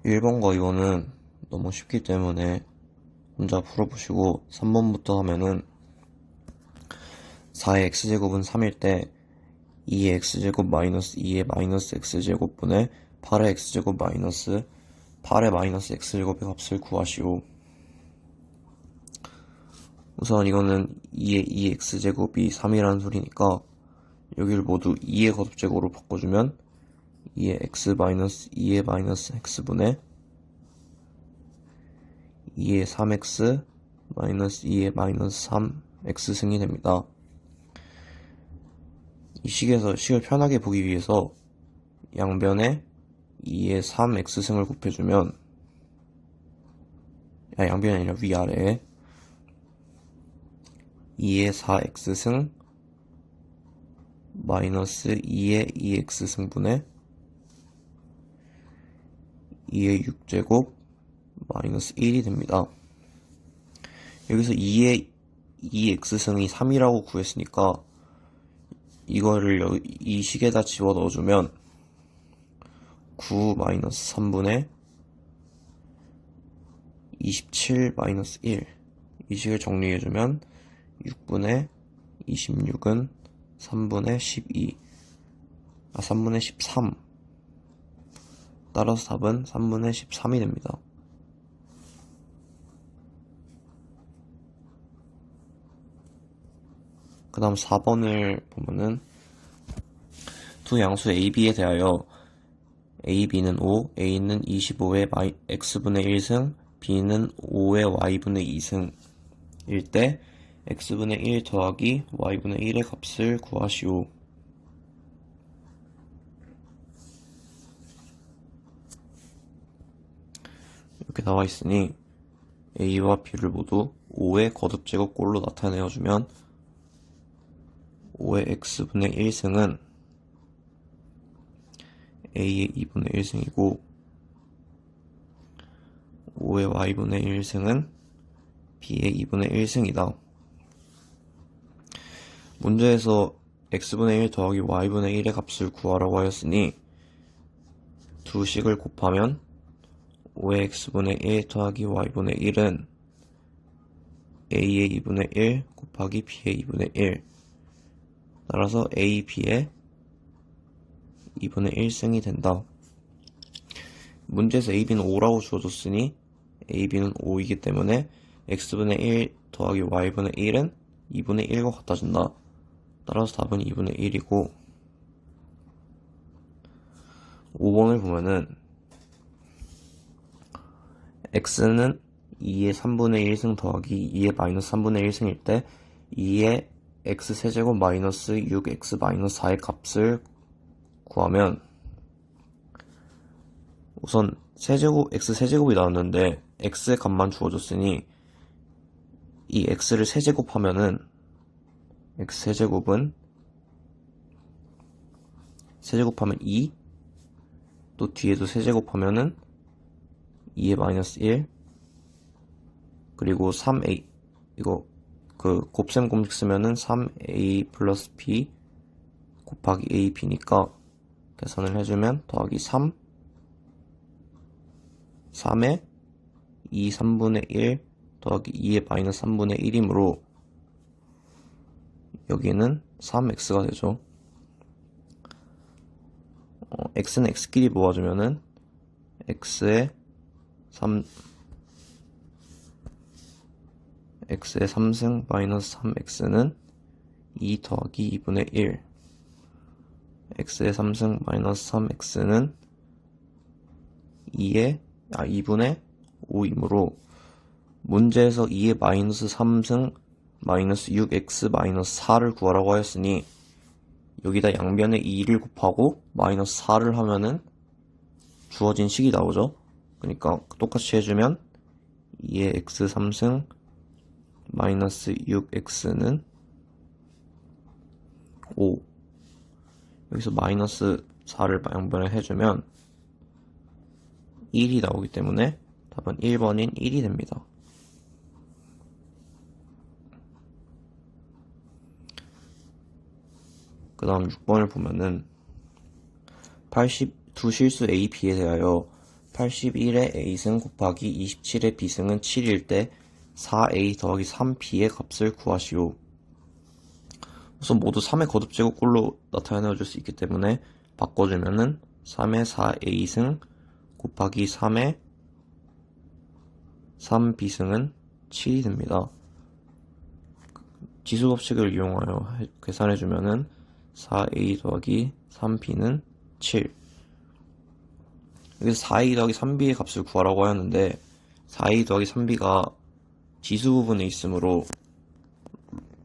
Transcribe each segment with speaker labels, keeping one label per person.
Speaker 1: 1번과 2번은 너무 쉽기 때문에 혼자 풀어보시고 3번부터 하면은 4의 x제곱은 3일 때 2의 x제곱 마이너스 2의 마이너스 x제곱분의 8의 x제곱 마이너스 8의 마이너스 x제곱의 값을 구하시오. 우선 이거는 2의 2x제곱이 3이라는 소리니까 여기를 모두 2의 거듭제곱으로 바꿔주면 2의 x 마이너스 2의 마이너스 x분의 2의 3x 마이너스 2의 마이너스 3x승이 됩니다. 이 식에서 식을 편하게 보기 위해서 양변에 2의 3x승을 곱해주면 양변이 아니라 위아래에 2의 4x승 마이너스 2의 2x승분의 2의 6제곱 마이너스 1이 됩니다. 여기서 2의 2x승이 3이라고 구했으니까 이거를 이 식에다 집어 넣어주면 9 마이너스 3분의 27 마이너스 1 이 식을 정리해주면 6분의 26은 3분의 12 3분의 13 따라서 답은 3분의 13이 됩니다. 그 다음 4번을 보면은 두 양수 A, B에 대하여 A, B는 5, A는 25의 X분의 1승, B는 5의 Y분의 2승 일 때 X분의 1 더하기 Y분의 1의 값을 구하시오. 이렇게 나와 있으니 A와 B를 모두 5의 거듭제곱꼴로 나타내어주면 5의 x분의 1승은 a의 2분의 1승이고 5의 y분의 1승은 b의 2분의 1승이다. 문제에서 x분의 1 더하기 y분의 1의 값을 구하라고 하였으니 두 식을 곱하면 5의 x분의 1 더하기 y분의 1은 a의 2분의 1 곱하기 b의 2분의 1 따라서 a, b의 2분의 1승이 된다. 문제에서 a, b는 5라고 주어졌으니 a, b는 5이기 때문에 x분의 1 더하기 y분의 1은 2분의 1과 같아진다. 따라서 답은 2분의 1이고 5번을 보면은 x는 2의 3분의 1승 더하기 2의 마이너스 3분의 1승일 때 2의 x세제곱 마이너스 6x 마이너스 4의 값을 구하면 우선 x세제곱이 나왔는데 x의 값만 주어졌으니 이 x를 세제곱하면은 x세제곱은 세제곱하면 2 또 뒤에도 세제곱하면은 2의 마이너스 1 그리고 3a 이거 곱셈 공식 쓰면은 3a 플러스 b 곱하기 a, b니까 계산을 해주면 더하기 3 3에 2, 3분의 1 더하기 2의 마이너스 3분의 1이므로 여기는 3x가 되죠. x는 x끼리 모아주면은 x의 3승 마이너스 3x는 2 더하기 2분의 1 x의 3승 마이너스 3x는 2분의 5이므로 문제에서 2의 마이너스 3승 마이너스 6x 마이너스 4를 구하라고 하였으니 여기다 양변에 2를 곱하고 마이너스 4를 하면은 주어진 식이 나오죠. 그러니까 똑같이 해주면 2의 x 3승 마이너스 6x는 5 여기서 마이너스 4를 양변에 해주면 1이 나오기 때문에 답은 1번인 1이 됩니다. 그 다음 6번을 보면은 두 실수 A, B에 대하여 81의 a승 곱하기 27의 b승은 7일 때 4a 더하기 3b의 값을 구하시오. 우선 모두 3의 거듭제곱꼴로 나타내줄 수 있기 때문에 바꿔주면은 3의 4a승 곱하기 3의 3b승은 7이 됩니다. 지수법칙을 이용하여 계산해주면은 4a 더하기 3b는 7. 여기서 4a 더하기 3b의 값을 구하라고 하였는데 4a 더하기 3b가 지수 부분에 있으므로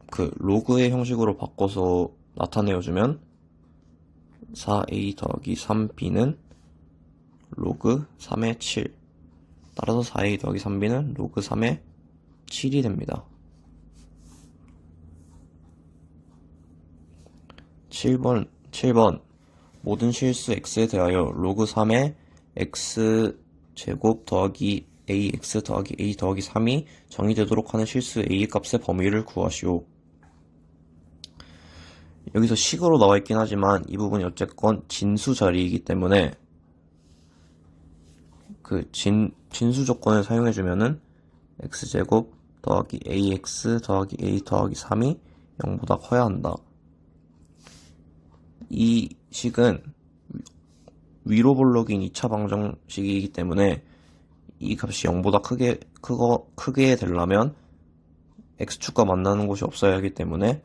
Speaker 1: 그 로그의 형식으로 바꿔서 나타내어주면 4a 더하기 3b는 로그 3의 7. 따라서 4a 더하기 3b는 로그 3의 7이 됩니다. 7번 모든 실수 x에 대하여 로그 3의 x제곱 더하기 ax 더하기 a 더하기 3이 정의되도록 하는 실수 a의 값의 범위를 구하시오. 여기서 식으로 나와 있긴 하지만 이 부분이 어쨌건 진수 자리이기 때문에 그 진수 조건을 사용해주면은 x제곱 더하기 ax 더하기 a 더하기 3이 0보다 커야 한다. 이 식은 위로 볼록인 2차 방정식이기 때문에 이 값이 0보다 크게 되려면 x축과 만나는 곳이 없어야 하기 때문에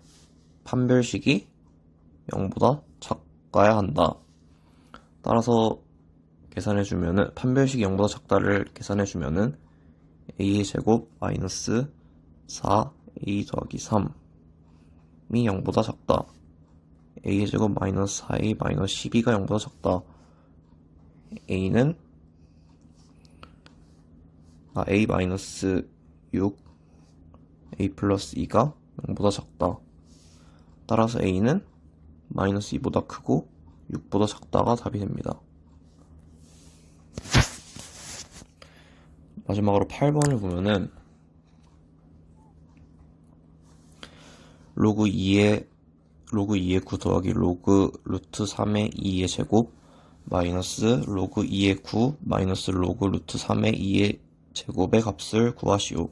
Speaker 1: 판별식이 0보다 작아야 한다. 따라서 계산해주면은 판별식이 0보다 작다를 계산해주면은 a의 제곱 마이너스 4a 더하기 3이 0보다 작다. a의 제곱 마이너스 4a 마이너스 12가 0보다 작다. a는 a 마이너스 6 a 플러스 2가 0보다 작다. 따라서 a는 마이너스 2보다 크고 6보다 작다가 답이 됩니다. 마지막으로 8번을 보면은 로그 2의 9 더하기 로그 루트 3의 2의 제곱 마이너스 로그 2의 9 마이너스 로그 루트 3의 2의 제곱의 값을 구하시오.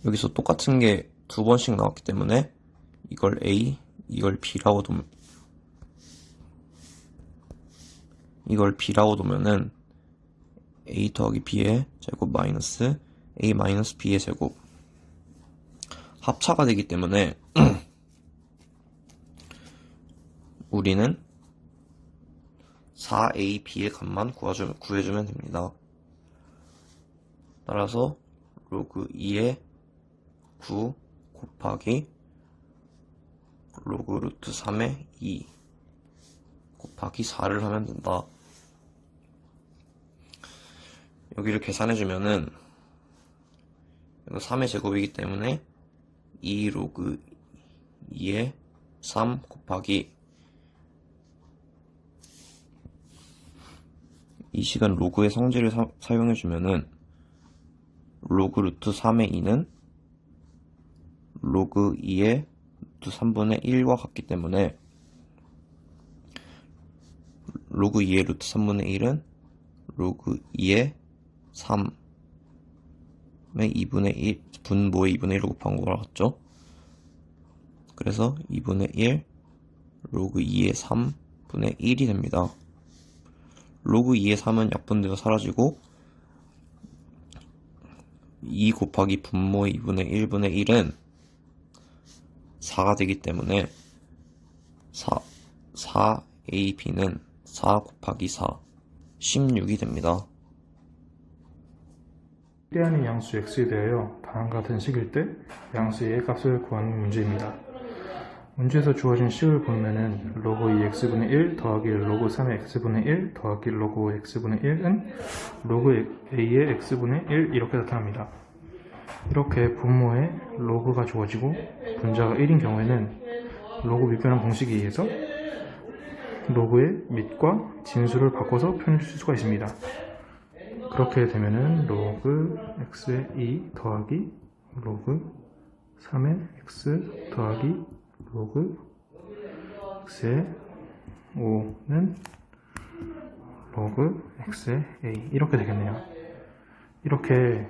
Speaker 1: 여기서 똑같은 게 두 번씩 나왔기 때문에 이걸 a, 이걸 b라고 두면은 a 더하기 b의 제곱 마이너스 a 마이너스 b의 제곱 합차가 되기 때문에 우리는 4ab의 값만 구해주면 됩니다. 따라서 로그 2의 9 곱하기 로그 루트 3의 2 곱하기 4를 하면 된다. 여기를 계산해주면은 이거 3의 제곱이기 때문에 2 로그 2의 3 곱하기 이 식은 로그의 성질을 사용해주면은 로그 루트 3의 2는 로그 2의 루트 3분의 1과 같기 때문에 로그 2의 루트 3분의 1은 로그 2의 3의 2분의 1 분모의 2분의 1을 곱한 거랑 같죠? 그래서 2분의 1 로그 2의 3분의 1이 됩니다. 로그 2의 3은 약분되어 사라지고 2 곱하기 분모의 2분의 1분의 1은 4가 되기 때문에 4ab는 4 곱하기 4 16이 됩니다.
Speaker 2: 일대하는 양수 x에 대하여 다음과 같은 식일 때 양수 a의 값을 구하는 문제입니다. 문제에서 주어진 식을 보면은 로그 2x분의 1 더하기 로그 3의 x분의 1 더하기 로그 x분의 1은 로그 a의 x분의 1 이렇게 나타납니다. 이렇게 분모에 로그가 주어지고 분자가 1인 경우에는 로그 밑변환 공식에 의해서 로그의 밑과 진수를 바꿔서 표현해 줄 수가 있습니다. 그렇게 되면은 로그 x의 2 더하기 로그 3의 x 더하기 로그 x의 5는 로그 x의 a 이렇게 되겠네요. 이렇게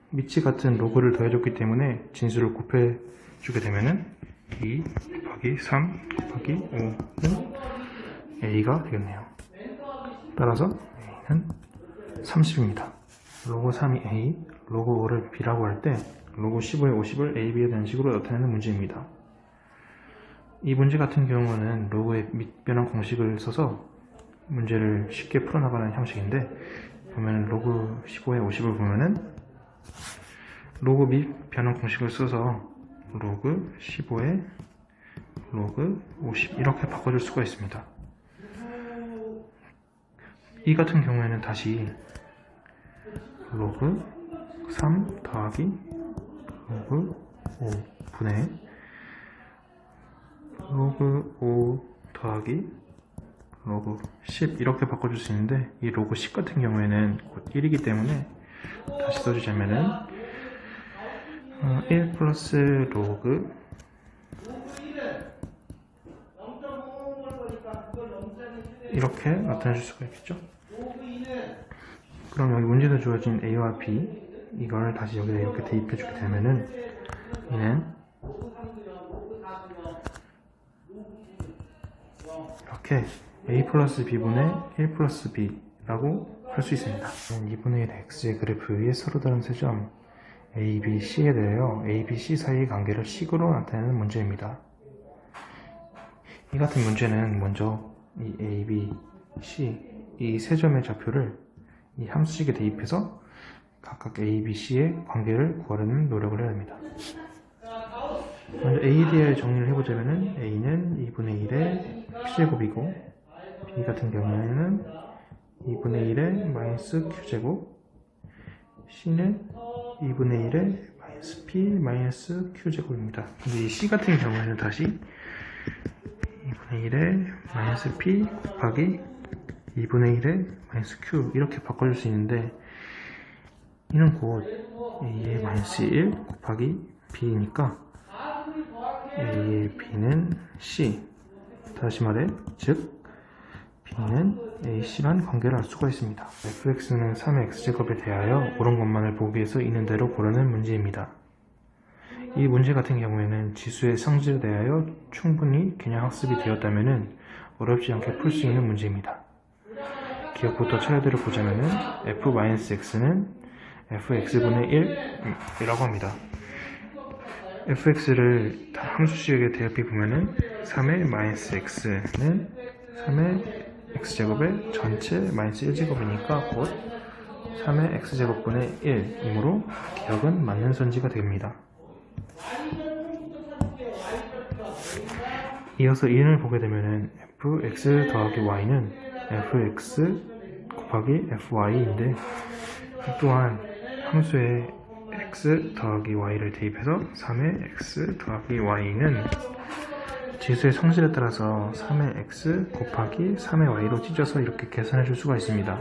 Speaker 2: 미치 같은 로그를 더해줬기 때문에 진수를 곱해주게 되면은 2 곱하기 3 곱하기 5는 a가 되겠네요. 따라서 a는 30입니다. 로그 3이 a, 로그 5를 b라고 할 때 로그 15의 50을 a, b에 대한 식으로 나타내는 문제입니다. 이 문제 같은 경우는 로그의 밑변환 공식을 써서 문제를 쉽게 풀어나가는 형식인데, 보면 로그 15의 50을 보면은 로그 밑변환 공식을 써서 로그 15의 로그 50 이렇게 바꿔줄 수가 있습니다. 이 같은 경우에는 다시 로그 3 더하기 로그 5분의 로그 5 더하기 로그 10 이렇게 바꿔줄 수 있는데, 이 로그 10 같은 경우에는 곧 1이기 때문에 다시 써주자면은 1 플러스 로그 이렇게 나타내줄 수가 있겠죠. 그럼 여기 문제에서 주어진 a와 b 이걸 다시 여기다 이렇게 대입해주게 되면은 얘는 이렇게 a 플러스 b분의 1 플러스 b라고 할 수 있습니다. 2분의 1 x의 그래프 위에 서로 다른 세 점 a, b, c에 대하여 a, b, c 사이의 관계를 식으로 나타내는 문제입니다. 이 같은 문제는 먼저 이 a, b, c 이 세 점의 좌표를 이 함수식에 대입해서 각각 a, b, c의 관계를 구하려는 노력을 해야 합니다. 먼저 AE에 대해 정리를 해보자면은 A는 2분의 1의 P제곱이고, B 같은 경우에는 2분의 1의 마이너스 Q제곱, C는 2분의 1의 마이너스 P 마이너스 Q제곱입니다. 근데 이 C 같은 경우에는 다시 2분의 1의 마이너스 P 곱하기 2분의 1의 마이너스 Q 이렇게 바꿔줄 수 있는데, 이는 곧 A의 마이너스 1 곱하기 B니까 A의 B는 C, 다시 말해 즉 B는 AC란 관계를 알 수가 있습니다. fx는 3의 x제곱에 대하여 옳은 것만을 보기 위해서 있는 대로 고르는 문제입니다. 이 문제 같은 경우에는 지수의 성질에 대하여 충분히 개념 학습이 되었다면 어렵지 않게 풀 수 있는 문제입니다. 기억부터 차례대로 보자면은 f-x는 fx분의 1이라고 합니다. fx를 함수식에 대입해 보면은 3의 마이너스 x는 3의 x제곱의 전체 마이너스 1제곱이니까 곧 3의 x제곱분의 1이므로 기억은 맞는 선지가 됩니다. 이어서 2를 보게 되면은 fx 더하기 y는 fx 곱하기 fy인데, 또한 함수에 x 더하기 y를 대입해서 3의 x 더하기 y는 지수의 성질에 따라서 3의 x 곱하기 3의 y로 찢어서 이렇게 계산해 줄 수가 있습니다.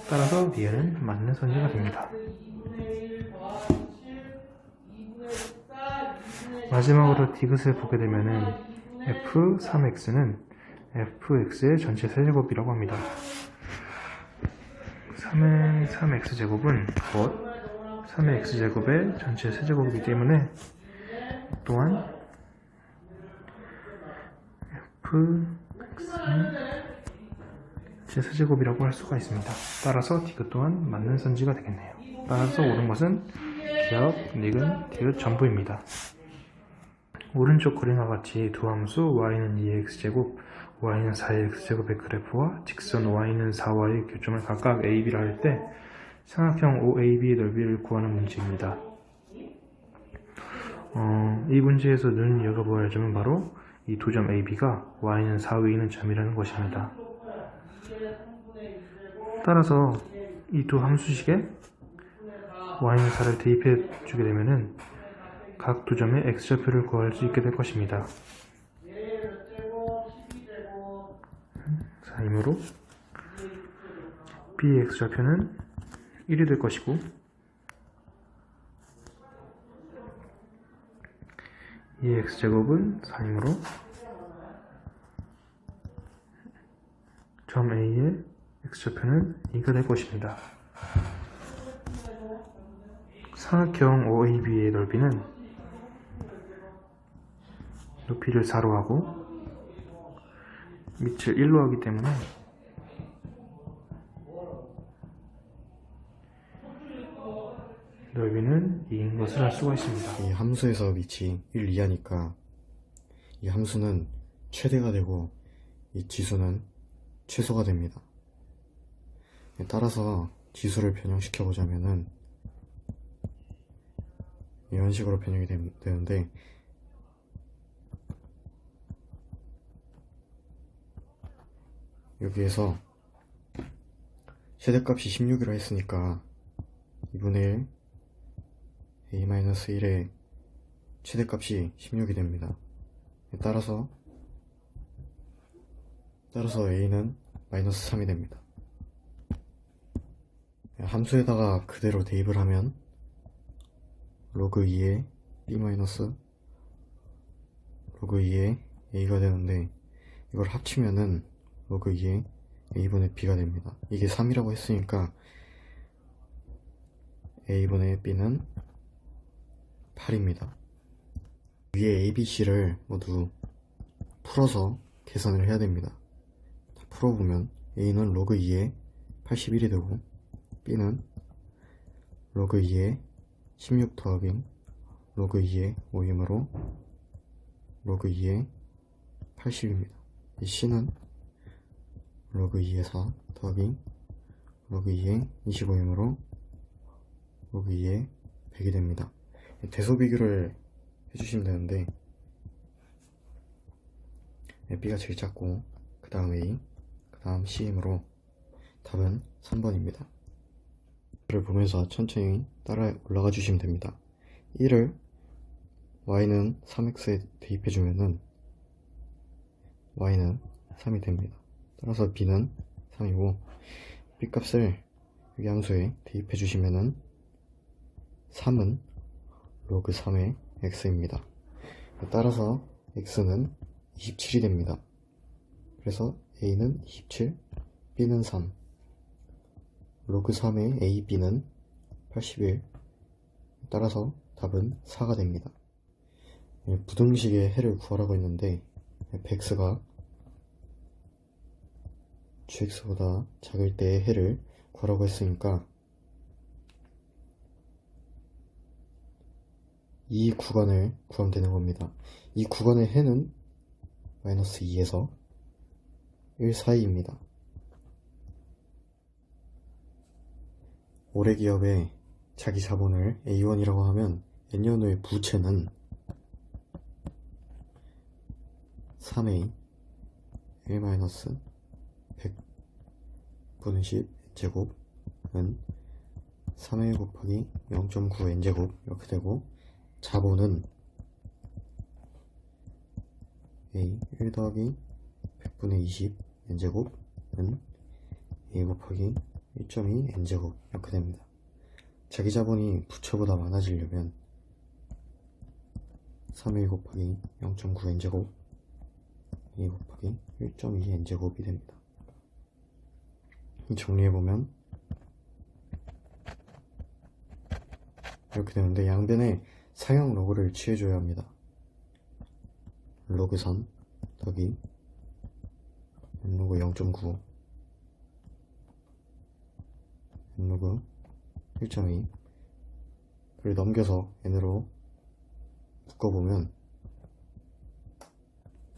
Speaker 2: 따라서 니은은 맞는 선지가 됩니다. 마지막으로 디귿을 보게 되면은 f3x는 fx의 전체 세제곱이라고 합니다. 3의 3x제곱은 곧 3의 x제곱의 전체 세제곱이기 때문에 또한 fx는 제 세제곱이라고 할 수가 있습니다. 따라서 디귿 또한 맞는 선지가 되겠네요. 따라서 옳은 것은 기억, 니은, 디귿 전부입니다. 오른쪽 그림과 같이 두 함수 y는 2x제곱, y는 4의 x제곱의 그래프와 직선 y는 4y의 교점을 각각 a, b라 할 때 삼각형 OAB의 넓이를 구하는 문제입니다. 이 문제에서 눈 열어보아야 할 점은 바로 이 두 점 AB가 y는 4 위에 있는 점이라는 것입니다. 따라서 이 두 함수식에 y는 4를 대입해 주게 되면은 각 두 점의 x좌표를 구할 수 있게 될 것입니다. 자, 이므로 B의 x좌표는 1이 될 것이고, 이 x제곱은 4이므로 점 A의 x좌표는 2가 될 것입니다. 삼각형 OAB의 넓이는 높이를 4로 하고 밑을 1로 하기 때문에 넓이는 2인 것을 알 수가 있습니다.
Speaker 3: 이 함수에서 밑이 1 이하니까 이 함수는 최대가 되고 이 지수는 최소가 됩니다. 따라서 지수를 변형시켜 보자면은 이런 식으로 변형이 되는데, 여기에서 최대값이 16이라 했으니까 2분의 1 a-1의 최대값이 16이 됩니다. 따라서 a는 마이너스 3이 됩니다. 함수에다가 그대로 대입을 하면 로그 2의 b 마이너스 로그 2의 a가 되는데, 이걸 합치면은 로그 2의 a분의 b가 됩니다. 이게 3이라고 했으니까 a분의 b는 8입니다. 위에 a, b, c를 모두 풀어서 계산을 해야 됩니다. 풀어보면 a는 로그 2의 81이 되고 b는 로그 2의 16 더하기 로그 2의 5이므로 로그 2의 80입니다. 이 c는 로그 2의 4 더하기 로그 2의 25이므로 로그 2의 100이 됩니다. 대소 비교를 해주시면 되는데, b가 제일 작고 그 다음 a, 그 다음 c이므로 답은 3번입니다. 를 보면서 천천히 따라 올라가 주시면 됩니다. 1을 y는 3x에 대입해주면은 y는 3이 됩니다. 따라서 b는 3이고, b 값을 여기 함수에 대입해주시면은 3은 로그 3의 x입니다. 따라서 x는 27이 됩니다. 그래서 a는 27, b는 3, 로그 3의 a, b는 81. 따라서 답은 4가 됩니다. 부등식의 해를 구하라고 했는데 x가 gx보다 작을 때의 해를 구하라고 했으니까 이 구간을 구하면 되는 겁니다. 이 구간의 해는 마이너스 2에서 1 사이입니다. 올해 기업의 자기 자본을 A1이라고 하면 N년 후의 부채는 3A 1-100분의 10 N제곱은 3A 곱하기 0.9 N제곱 이렇게 되고, 자본은 A 1 더하기 100분의 20 N제곱은 A 곱하기 1.2 N제곱 이렇게 됩니다. 자기 자본이 부채보다 많아지려면 3A 곱하기 0.9 N제곱 A 곱하기 1.2 N제곱이 됩니다. 정리해보면 이렇게 되는데, 양변에 사형 로그를 취해줘야 합니다. 로그 3 더하기 n로그 0.9 n로그 1.2를 넘겨서 n으로 묶어보면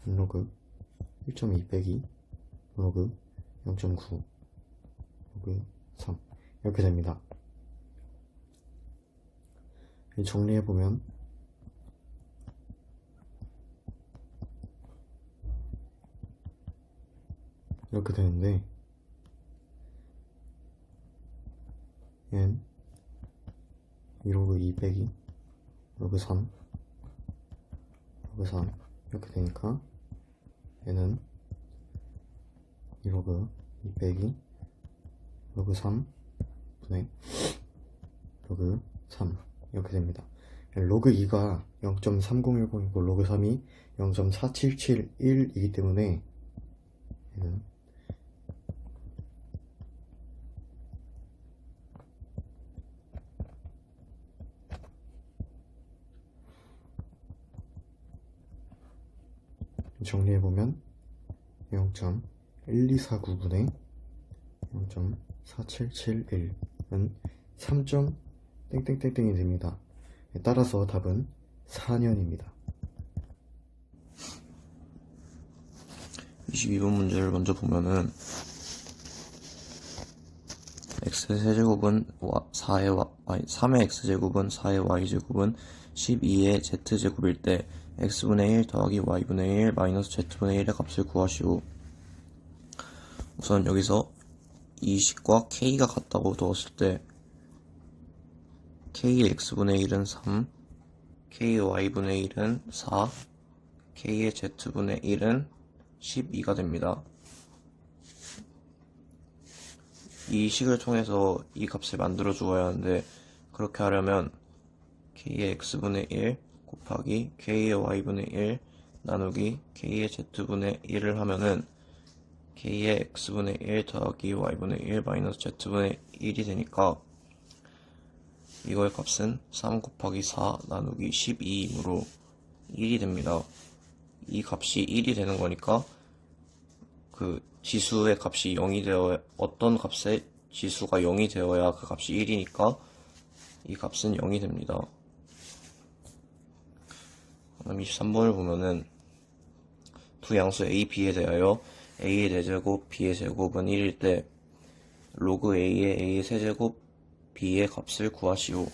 Speaker 3: n로그 1.2 빼기 로그 0.9 로그 3 이렇게 됩니다. 정리해보면 이렇게 되는데, n 2로그 2 빼기 로그 3 로그 3 이렇게 되니까 n은 2로그 2 빼기 로그 3 분의 로그 3 이렇게 됩니다. 로그 2가 0.3010이고 로그 3이 0.4771이기 때문에 얘는 정리해보면 0.1249분의 0.4771은 3점 땡땡땡땡이 됩니다. 따라서 답은 4년입니다.
Speaker 1: 22번 문제를 먼저 보면은 x세제곱은 3의 x제곱은 4의 y제곱은 12의 z제곱일 때 x분의 1 더하기 y분의 1 마이너스 z분의 1의 값을 구하시오. 우선 여기서 이 식과 k가 같다고 두었을 때 k의 x분의 1은 3, k의 y분의 1은 4, k의 z분의 1은 12가 됩니다. 이 식을 통해서 이 값을 만들어 주어야 하는데, 그렇게 하려면 k의 x분의 1 곱하기 k의 y분의 1 나누기 k의 z분의 1을 하면은 k의 x분의 1 더하기 y분의 1 마이너스 z분의 1이 되니까 이거의 값은 3 곱하기 4 나누기 12이므로 1이 됩니다. 이 값이 1이 되는 거니까 그 지수의 값이 0이 되어야, 어떤 값의 지수가 0이 되어야 그 값이 1이니까 이 값은 0이 됩니다. 그럼 23번을 보면은 두 양수 a, b에 대하여 a의 4제곱, b의 제곱은 1일 때 로그 a의 a의 세제곱, b의 값을 구하시오.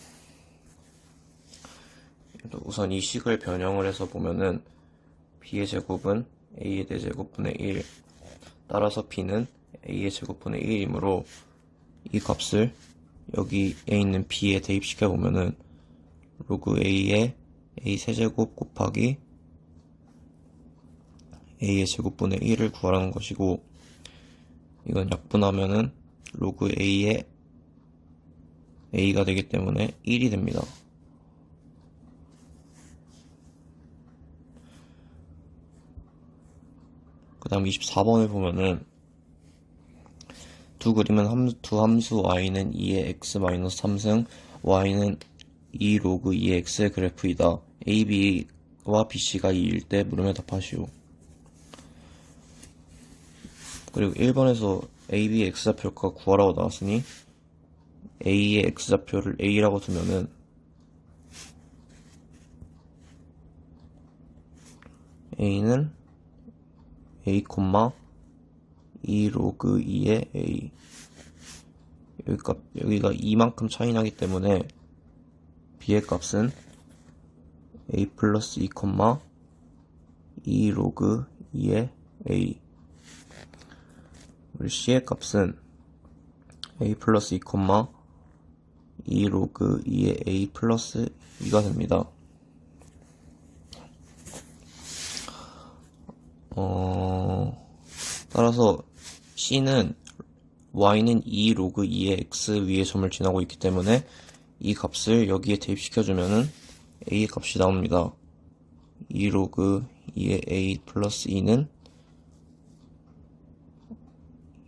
Speaker 1: 우선 이 식을 변형을 해서 보면은 b의 제곱은 a의 4제곱분의 1, 따라서 b는 a의 제곱분의 1이므로 이 값을 여기에 있는 b에 대입시켜 보면은 로그 a의 a 세제곱 곱하기 a의 제곱분의 1을 구하라는 것이고, 이건 약분하면은 로그 a의 a가 되기 때문에 1이 됩니다. 그 다음 24번을 보면은 두 그림은 두 함수 y는 2의 x-3승, y는 2 로그 2의 x의 그래프이다. a, b와 bc가 2일 때 물음에 답하시오. 그리고 1번에서 a, b의 x좌표가 구하라고 나왔으니 a의 x좌표를 a라고 두면은 a는 a, 2 로그 2의 a, 여기가 2만큼 차이 나기 때문에 b의 값은 a 플러스 2, 2 로그 2의 a, 우리 c의 값은 a 플러스 2, 2 로그 2의 a 플러스 2가 됩니다. 따라서 c는 y는 2 로그 2의 x 위의 점을 지나고 있기 때문에 이 값을 여기에 대입시켜주면은 a의 값이 나옵니다. 2 로그 2의 a 플러스 2는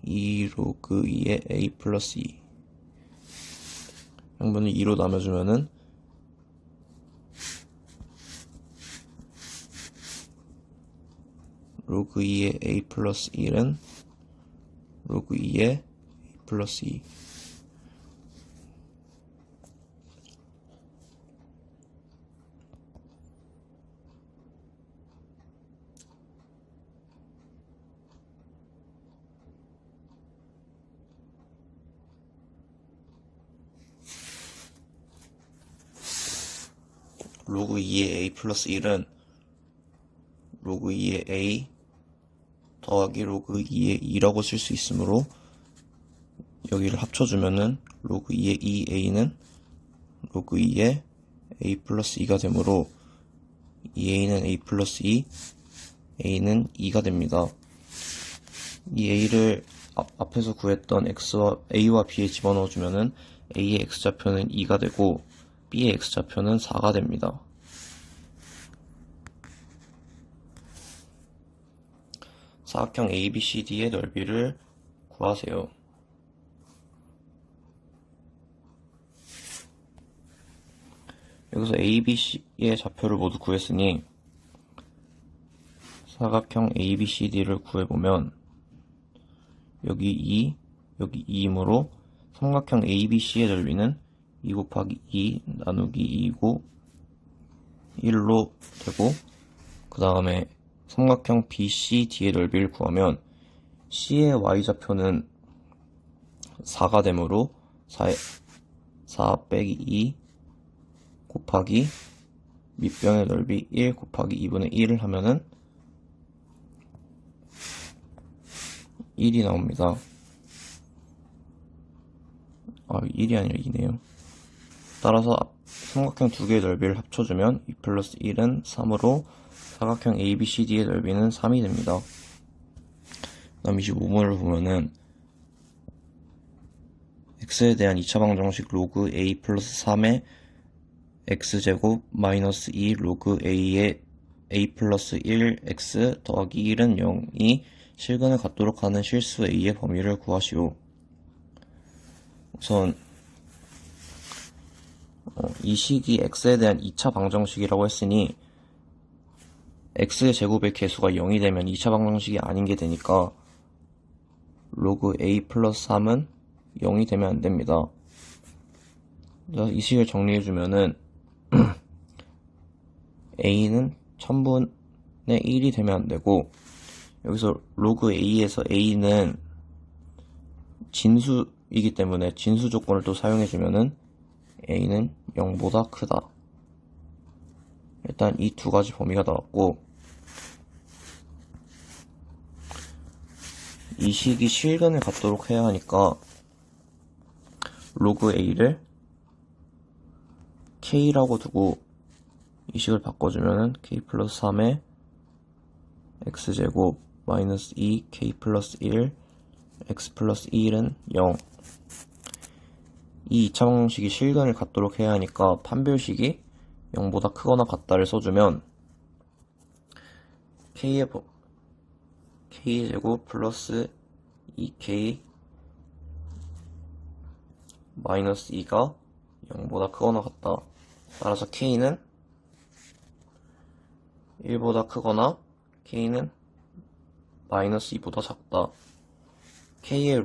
Speaker 1: 2 로그 2의 a 플러스 2, 양변을 2로 나눠주면은 로그 2의 a 플러스 1은 로그 2의 a 플러스 2. 로그 2의 a 플러스 1은 로그 2의 a 더하기 로그 2의 2라고 쓸 수 있으므로 여기를 합쳐주면은 로그 2의 2a는 로그 2의 a 플러스 2가 되므로 2a는 a 플러스 2, a는 2가 됩니다. 이 a를 앞에서 구했던 a와 b에 집어넣어주면은 a의 x좌표는 2가 되고 b의 x좌표는 4가 됩니다. 사각형 ABCD의 넓이를 구하세요. 여기서 ABC의 좌표를 모두 구했으니 사각형 ABCD를 구해보면 여기 2, 여기 2이므로 삼각형 ABC의 넓이는 2 곱하기 2 나누기 2이고 1로 되고, 그 다음에 삼각형 BCD의 넓이를 구하면 C의 Y좌표는 4가 되므로 4 빼기 2 곱하기 밑변의 넓이 1 곱하기 2분의 1을 하면은 1이 나옵니다. 1이 아니라 2네요. 따라서 삼각형 두 개의 넓이를 합쳐주면 2 플러스 1은 3으로 사각형 ABCD의 넓이는 3이 됩니다. 다음 25번을 보면은 x에 대한 2차 방정식 로그 a 플러스 3의 x제곱 마이너스 2 로그 a의 a 플러스 1 x 더하기 1은 0이 실근을 갖도록 하는 실수 a의 범위를 구하시오. 우선 이 식이 x에 대한 2차 방정식이라고 했으니 x의 제곱의 개수가 0이 되면 2차 방정식이 아닌 게 되니까 로그 a 플러스 3은 0이 되면 안 됩니다. 이 식을 정리해주면은 a는 1000분의 1이 되면 안 되고, 여기서 로그 a에서 a는 진수이기 때문에 진수 조건을 또 사용해주면은 a는 0보다 크다. 일단 이 두 가지 범위가 나왔고, 이 식이 실근을 갖도록 해야 하니까 로그 a를 k라고 두고 이 식을 바꿔주면은 k 플러스 3의 x제곱 마이너스 2 k 플러스 1 x 플러스 1은 0. 이 2차 방정식이 실근을 갖도록 해야 하니까 판별식이 0보다 크거나 같다를 써주면 k의 제곱 플러스 2k 마이너스 2가 0보다 크거나 같다. 따라서 k는 1보다 크거나 k는 마이너스 2보다 작다. k의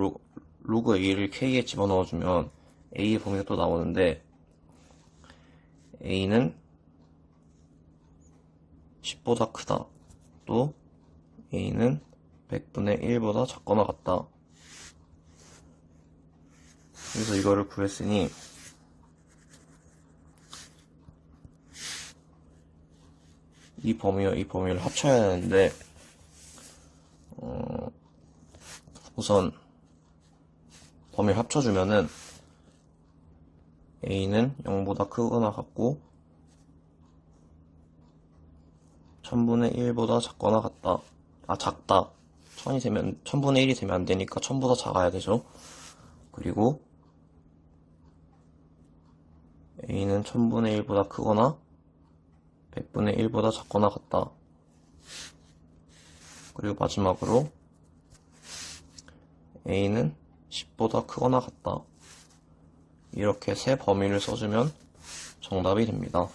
Speaker 1: 로그 a를 k에 집어넣어주면 a의 범위가 또 나오는데 a는 10보다 크다. 또 a는 100분의 1보다 작거나 같다. 그래서 이거를 구했으니 이 범위와 이 범위를 합쳐야 하는데 우선 범위를 합쳐주면은 a는 0보다 크거나 같고 1000분의 1보다 작거나 같다. 작다. 1000분의 1이 되면 안 되니까 1000보다 작아야 되죠. 그리고 a는 1000분의 1보다 크거나 100분의 1보다 작거나 같다. 그리고 마지막으로 a는 10보다 크거나 같다. 이렇게 세 범위를 써주면 정답이 됩니다.